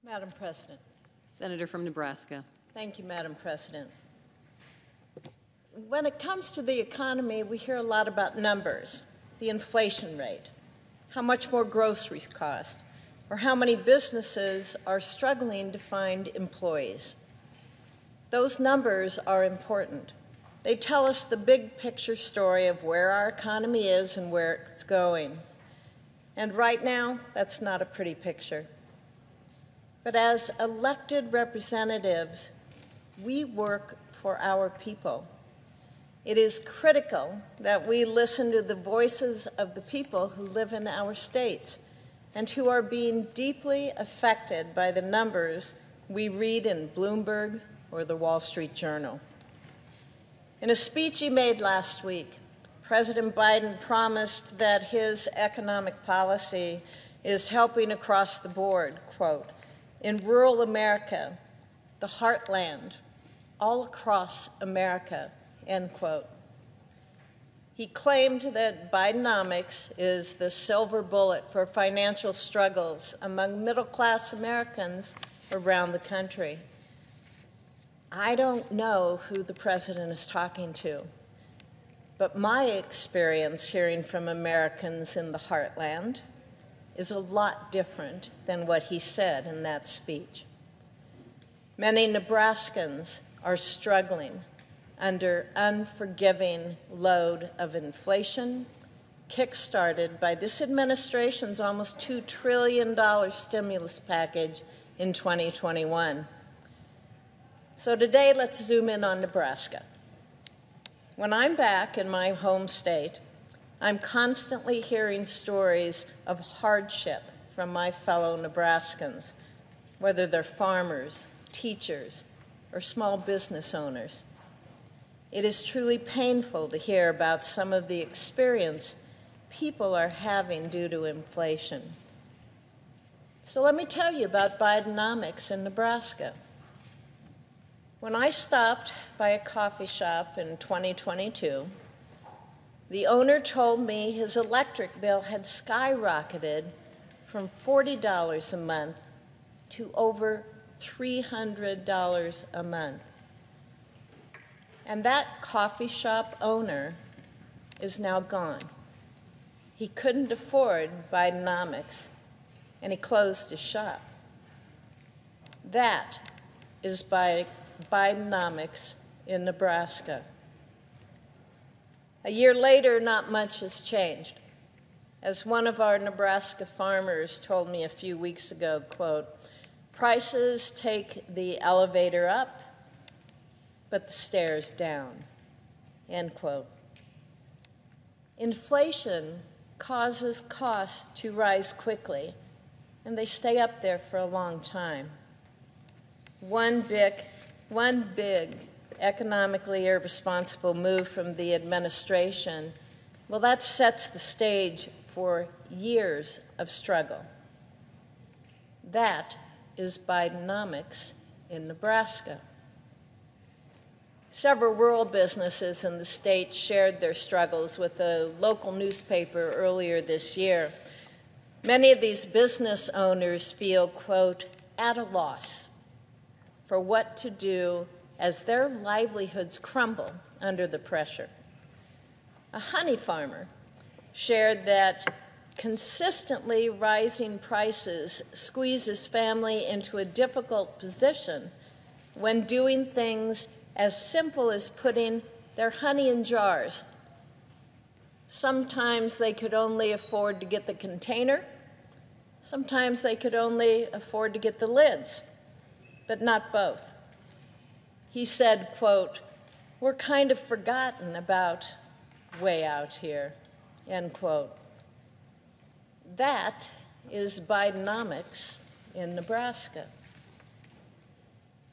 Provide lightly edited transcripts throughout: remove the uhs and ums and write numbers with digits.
Madam President. Senator from Nebraska. Thank you, Madam President. When it comes to the economy, we hear a lot about numbers, the inflation rate, how much more groceries cost, or how many businesses are struggling to find employees. Those numbers are important. They tell us the big picture story of where our economy is and where it's going. And right now, that's not a pretty picture. But as elected representatives, we work for our people. It is critical that we listen to the voices of the people who live in our states and who are being deeply affected by the numbers we read in Bloomberg or the Wall Street Journal. In a speech he made last week, President Biden promised that his economic policy is helping across the board, quote, in rural America, the heartland, all across America, end quote. He claimed that Bidenomics is the silver bullet for financial struggles among middle-class Americans around the country. I don't know who the president is talking to, but my experience hearing from Americans in the heartland is a lot different than what he said in that speech. Many Nebraskans are struggling under unforgiving load of inflation, kick-started by this administration's almost $2 trillion stimulus package in 2021. So today, let's zoom in on Nebraska. When I'm back in my home state, I'm constantly hearing stories of hardship from my fellow Nebraskans, whether they're farmers, teachers, or small business owners. It is truly painful to hear about some of the experience people are having due to inflation. So let me tell you about Bidenomics in Nebraska. When I stopped by a coffee shop in 2022, the owner told me his electric bill had skyrocketed from $40 a month to over $300 a month. And that coffee shop owner is now gone. He couldn't afford Bidenomics, and he closed his shop. That is Bidenomics in Nebraska. A year later, not much has changed. As one of our Nebraska farmers told me a few weeks ago, quote, prices take the elevator up, but the stairs down, end quote. Inflation causes costs to rise quickly, and they stay up there for a long time. One big economically irresponsible move from the administration, well, that sets the stage for years of struggle. That is Bidenomics in Nebraska. Several rural businesses in the state shared their struggles with a local newspaper earlier this year. Many of these business owners feel, quote, at a loss for what to do as their livelihoods crumble under the pressure. A honey farmer shared that consistently rising prices squeeze his family into a difficult position when doing things as simple as putting their honey in jars. Sometimes they could only afford to get the container. Sometimes they could only afford to get the lids, but not both. He said, quote, we're kind of forgotten about way out here, end quote. That is Bidenomics in Nebraska.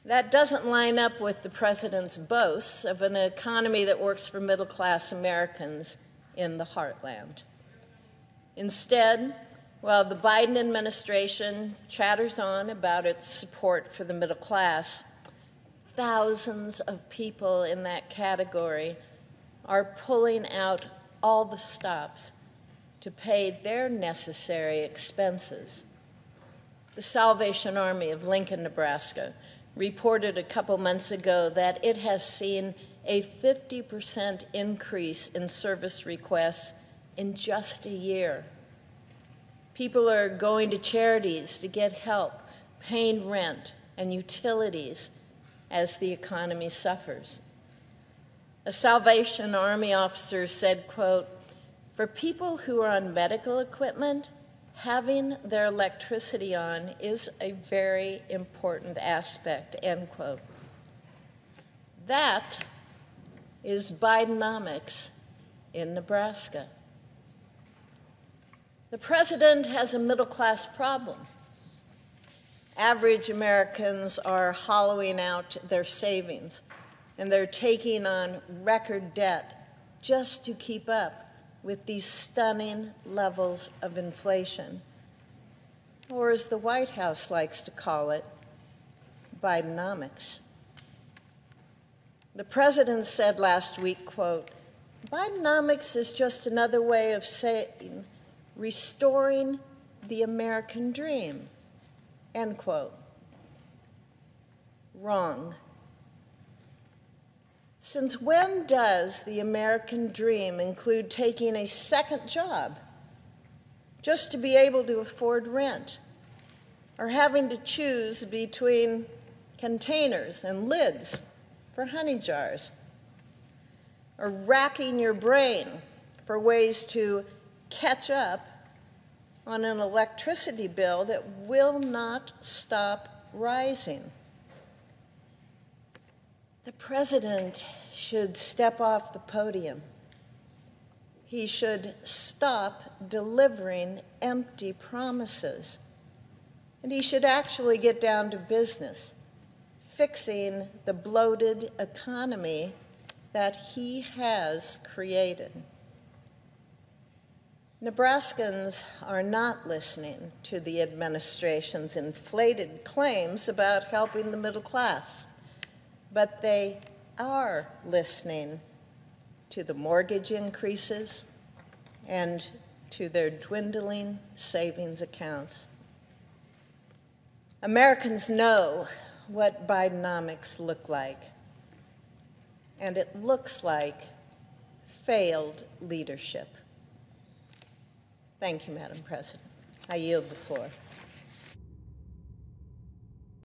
That doesn't line up with the president's boasts of an economy that works for middle-class Americans in the heartland. Instead, while the Biden administration chatters on about its support for the middle class, thousands of people in that category are pulling out all the stops to pay their necessary expenses. The Salvation Army of Lincoln, Nebraska, reported a couple months ago that it has seen a 50% increase in service requests in just a year. People are going to charities to get help, paying rent and utilities as the economy suffers. A Salvation Army officer said, quote, "For people who are on medical equipment, having their electricity on is a very important aspect," end quote. That is Bidenomics in Nebraska. The president has a middle-class problem. Average Americans are hollowing out their savings, and they're taking on record debt just to keep up with these stunning levels of inflation, or as the White House likes to call it, Bidenomics. The president said last week, quote, "Bidenomics is just another way of saying restoring the American dream," end quote. Wrong. Since when does the American dream include taking a second job just to be able to afford rent, or having to choose between containers and lids for honey jars, or racking your brain for ways to catch up on an electricity bill that will not stop rising? The president should step off the podium. He should stop delivering empty promises. And he should actually get down to business, fixing the bloated economy that he has created. Nebraskans are not listening to the administration's inflated claims about helping the middle class, but they are listening to the mortgage increases and to their dwindling savings accounts. Americans know what Bidenomics look like, and it looks like failed leadership. Thank you, Madam President. I yield the floor.